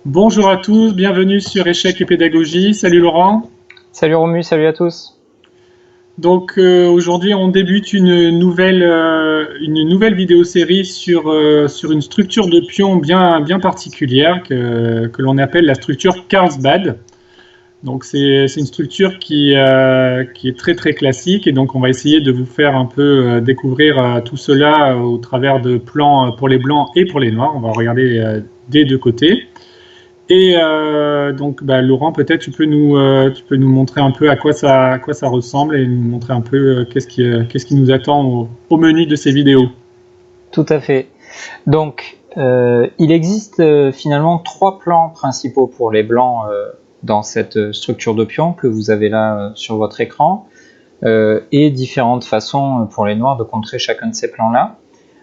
Bonjour à tous, bienvenue sur Échecs et Pédagogie. Salut Laurent. Salut Romu, salut à tous. Donc aujourd'hui on débute une nouvelle vidéo-série sur une structure de pion bien particulière que l'on appelle la structure Carlsbad. Donc c'est une structure qui est très classique et donc on va essayer de vous faire un peu découvrir tout cela au travers de plans pour les blancs et pour les noirs. On va regarder des deux côtés. Et donc, Laurent, peut-être tu peux nous montrer un peu à quoi ça ressemble et nous montrer un peu qu'est-ce qui nous attend au menu de ces vidéos. Tout à fait. Donc, il existe finalement trois plans principaux pour les blancs dans cette structure de pion que vous avez là sur votre écran et différentes façons pour les noirs de contrer chacun de ces plans-là.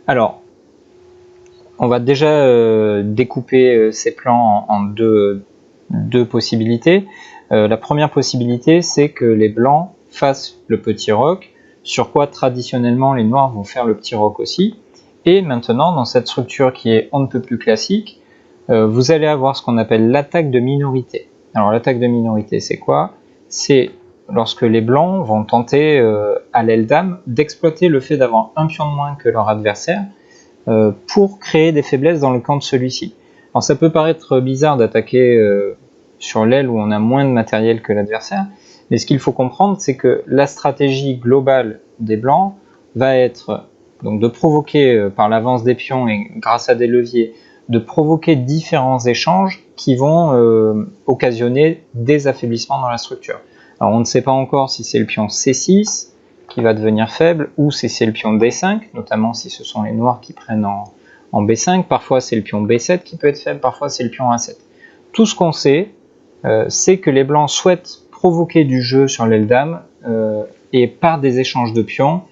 Alors, on va déjà découper ces plans en deux possibilités. La première possibilité, c'est que les blancs fassent le petit roc, sur quoi traditionnellement les noirs vont faire le petit roc aussi. Et maintenant, dans cette structure qui est on ne peut plus classique, vous allez avoir ce qu'on appelle l'attaque de minorité. Alors l'attaque de minorité, c'est quoi? C'est lorsque les blancs vont tenter à l'aile dame d'exploiter le fait d'avoir un pion de moins que leur adversaire pour créer des faiblesses dans le camp de celui-ci. Alors ça peut paraître bizarre d'attaquer sur l'aile où on a moins de matériel que l'adversaire, mais ce qu'il faut comprendre, c'est que la stratégie globale des blancs va être donc de provoquer par l'avance des pions et grâce à des leviers, de provoquer différents échanges qui vont occasionner des affaiblissements dans la structure. Alors on ne sait pas encore si c'est le pion C6 qui va devenir faible ou si c'est le pion D5, notamment si ce sont les noirs qui prennent en B5, parfois c'est le pion B7 qui peut être faible, parfois c'est le pion A7. Tout ce qu'on sait, c'est que les blancs souhaitent provoquer du jeu sur l'aile dame et par des échanges de pions,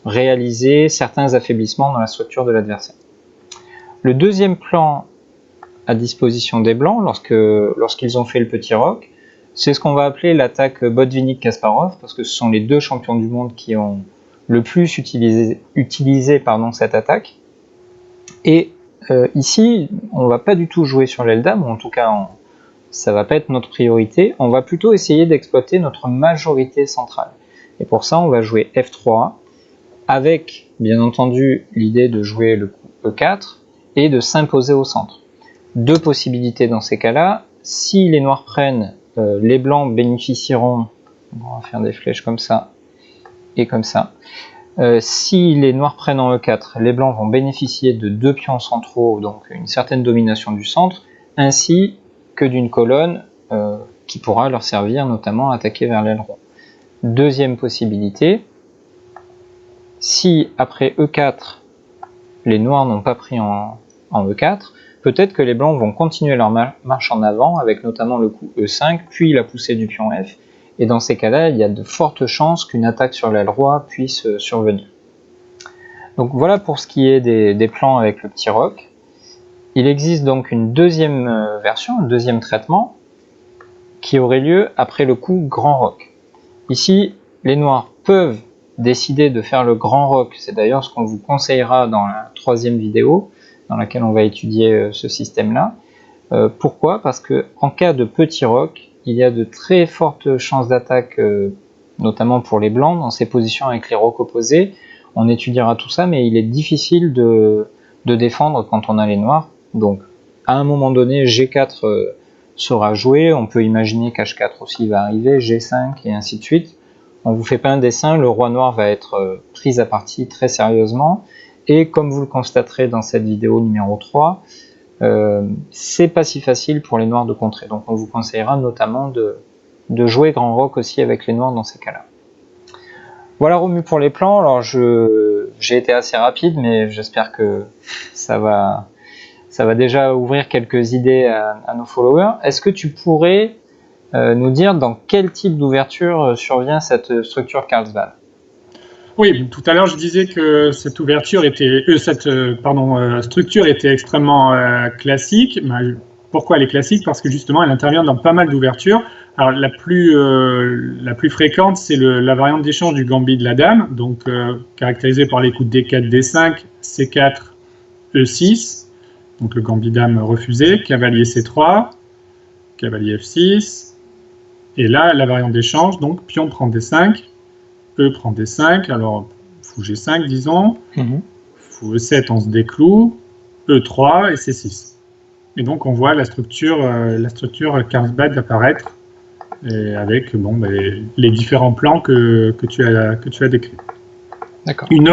réaliser certains affaiblissements dans la structure de l'adversaire. Le deuxième plan à disposition des blancs, lorsqu'ils ont fait le petit roc, c'est ce qu'on va appeler l'attaque Botvinnik-Kasparov, parce que ce sont les deux champions du monde qui ont le plus utilisé cette attaque. Et ici, on ne va pas du tout jouer sur l'aile dame, ou en tout cas, ça ne va pas être notre priorité. On va plutôt essayer d'exploiter notre majorité centrale. Et pour ça, on va jouer F3, avec, bien entendu, l'idée de jouer le coup E4 et de s'imposer au centre. Deux possibilités dans ces cas-là. Si les noirs prennent, les blancs bénéficieront, on va faire des flèches comme ça et comme ça. Si les noirs prennent en E4, les blancs vont bénéficier de deux pions centraux, donc une certaine domination du centre, ainsi que d'une colonne qui pourra leur servir notamment à attaquer vers l'aileron. Deuxième possibilité, si après E4, les noirs n'ont pas pris en E4, peut-être que les blancs vont continuer leur marche en avant avec notamment le coup E5, puis la poussée du pion F. Et dans ces cas-là, il y a de fortes chances qu'une attaque sur l'aile roi puisse survenir. Donc voilà pour ce qui est des plans avec le petit roc. Il existe donc une deuxième version, un deuxième traitement, qui aurait lieu après le coup grand roc. Ici, les noirs peuvent décider de faire le grand roc, c'est d'ailleurs ce qu'on vous conseillera dans la troisième vidéo, dans laquelle on va étudier ce système-là. Pourquoi? Parce qu'en cas de petit roc, il y a de très fortes chances d'attaque, notamment pour les blancs, dans ces positions avec les rocs opposés. On étudiera tout ça, mais il est difficile de défendre quand on a les noirs. Donc, à un moment donné, G4 sera joué. On peut imaginer qu'H4 aussi va arriver, G5 et ainsi de suite. On ne vous fait pas un dessin, le roi noir va être pris à partie très sérieusement. Et comme vous le constaterez dans cette vidéo numéro 3, c'est pas si facile pour les noirs de contrer. Donc on vous conseillera notamment de jouer grand roc aussi avec les noirs dans ces cas-là. Voilà Romu pour les plans. Alors j'ai été assez rapide, mais j'espère que ça va déjà ouvrir quelques idées à nos followers. Est-ce que tu pourrais nous dire dans quel type d'ouverture survient cette structure Carlsbad? Oui, tout à l'heure je disais que cette structure était extrêmement classique. Pourquoi elle est classique? Parce que justement elle intervient dans pas mal d'ouvertures. Alors la plus fréquente, c'est la variante d'échange du gambit de la dame, donc caractérisée par les coups de D4, D5, C4, E6. donc le gambit-dame refusé, cavalier C3, cavalier F6, et là, la variante d'échange, donc pion prend D5, E prend D5, alors fou G5, disons, fou E7, on se décloue, E3 et C6. Et donc, on voit la structure Carlsbad apparaître, et avec les différents plans que tu as décrits. D'accord. Une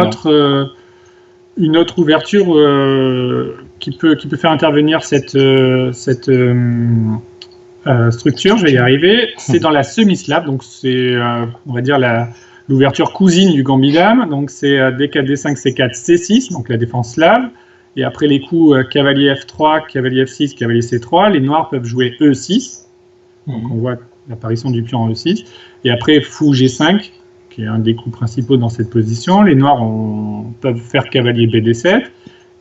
autre ouverture qui peut faire intervenir cette structure, je vais y arriver, c'est dans la semi-slab, donc c'est, on va dire, l'ouverture cousine du gambit-dame, donc c'est D4, D5, C4, C6, donc la défense slave, et après les coups cavalier F3, cavalier F6, cavalier C3, les noirs peuvent jouer E6, donc on voit l'apparition du pion en E6, et après fou G5, qui est un des coups principaux dans cette position, les noirs peuvent faire cavalier BD7,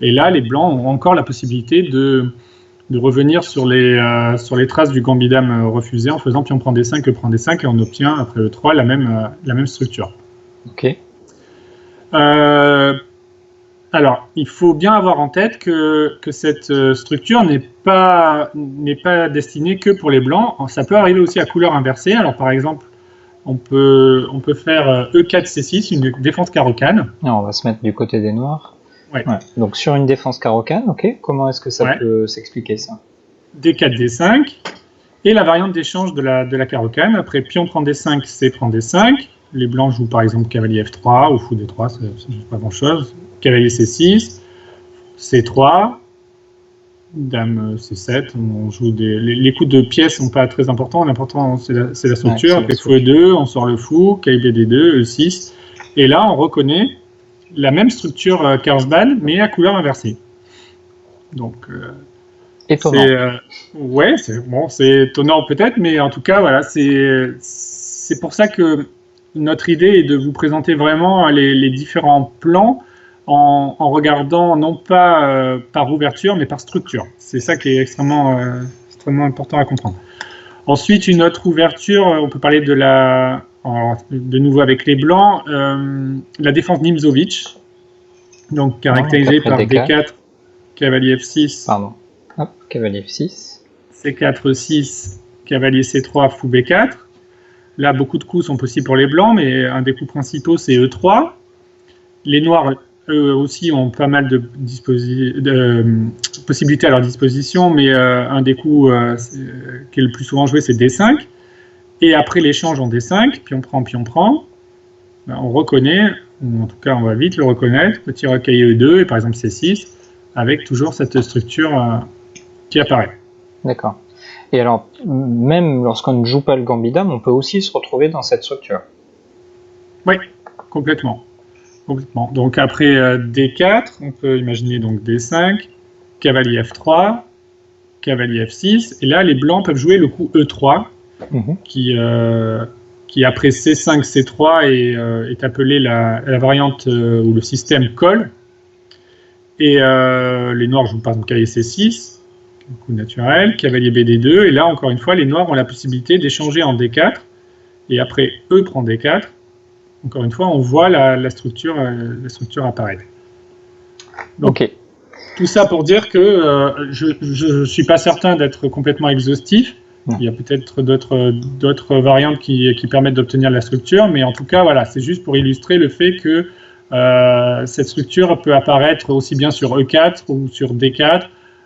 et là les blancs ont encore la possibilité de revenir sur les traces du gambit-dame refusé en faisant pion prend D5, E prend D5, et on obtient après E3 la même structure. Ok. Alors, il faut bien avoir en tête que cette structure n'est pas destinée que pour les blancs. Ça peut arriver aussi à couleur inversée. Alors, par exemple, on peut faire E4, C6, une défense carocane. On va se mettre du côté des noirs. Ouais. Ouais. Donc, sur une défense carocane, ok. Comment est-ce que ça peut s'expliquer, ça? D4, D5. Et la variante d'échange de la carocane. Après, pion prend D5, C prend D5. Les blancs jouent par exemple cavalier F3 ou fou D3, ça ne joue pas grand-chose. Cavalier C6, C3, dame C7, on joue les coups de pièces ne sont pas très importants, l'important c'est la structure, après fou E2, on sort le fou, cavalier D2, E6, et là on reconnaît la même structure Carlsbad, mais à couleur inversée. Donc, étonnant. C'est étonnant peut-être, mais en tout cas, voilà, c'est pour ça que notre idée est de vous présenter vraiment les différents plans en regardant non pas par ouverture, mais par structure. C'est ça qui est extrêmement important à comprendre. Ensuite, une autre ouverture, on peut parler de nouveau avec les blancs, la défense Nimzowitsch, donc caractérisée par D4, cavalier F6, pardon. Hop, cavalier F6, C4, E6, cavalier C3, fou B4. Là, beaucoup de coups sont possibles pour les blancs, mais un des coups principaux, c'est E3. Les noirs, eux aussi, ont pas mal de possibilités à leur disposition, mais un des coups qui est le plus souvent joué, c'est D5. Et après l'échange en D5, pion prend, on reconnaît, ou en tout cas, on va vite le reconnaître, petit recueil E2, et par exemple C6, avec toujours cette structure qui apparaît. D'accord. Et alors, même lorsqu'on ne joue pas le gambit-dame, on peut aussi se retrouver dans cette structure. Oui, complètement. Donc après D4, on peut imaginer donc D5, cavalier F3, cavalier F6, et là les blancs peuvent jouer le coup E3, qui après C5, C3 est appelé la variante où le système colle, et les noirs jouent par exemple cavalier C6, coup naturel, cavalier BD2, et là encore une fois les noirs ont la possibilité d'échanger en D4, et après E prend D4, encore une fois on voit la structure apparaître. Donc, tout ça pour dire que je ne suis pas certain d'être complètement exhaustif, il y a peut-être d'autres variantes qui permettent d'obtenir la structure, mais en tout cas voilà, c'est juste pour illustrer le fait que cette structure peut apparaître aussi bien sur E4 ou sur D4,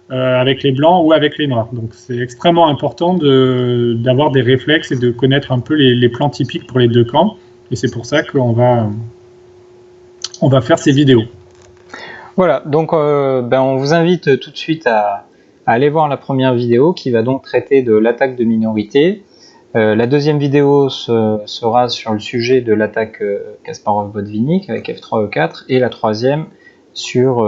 avec les blancs ou avec les noirs. Donc c'est extrêmement important d'avoir des réflexes et de connaître un peu les plans typiques pour les deux camps. Et c'est pour ça qu'on va faire ces vidéos. Voilà, donc on vous invite tout de suite à aller voir la première vidéo qui va donc traiter de l'attaque de minorité. La deuxième vidéo sera sur le sujet de l'attaque Kasparov-Botvinnik avec F3, E4, et la troisième sur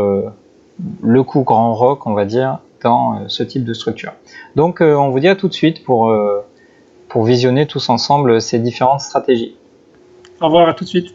le coup grand rock, on va dire, dans ce type de structure. Donc on vous dit à tout de suite pour visionner tous ensemble ces différentes stratégies. Au revoir, à tout de suite.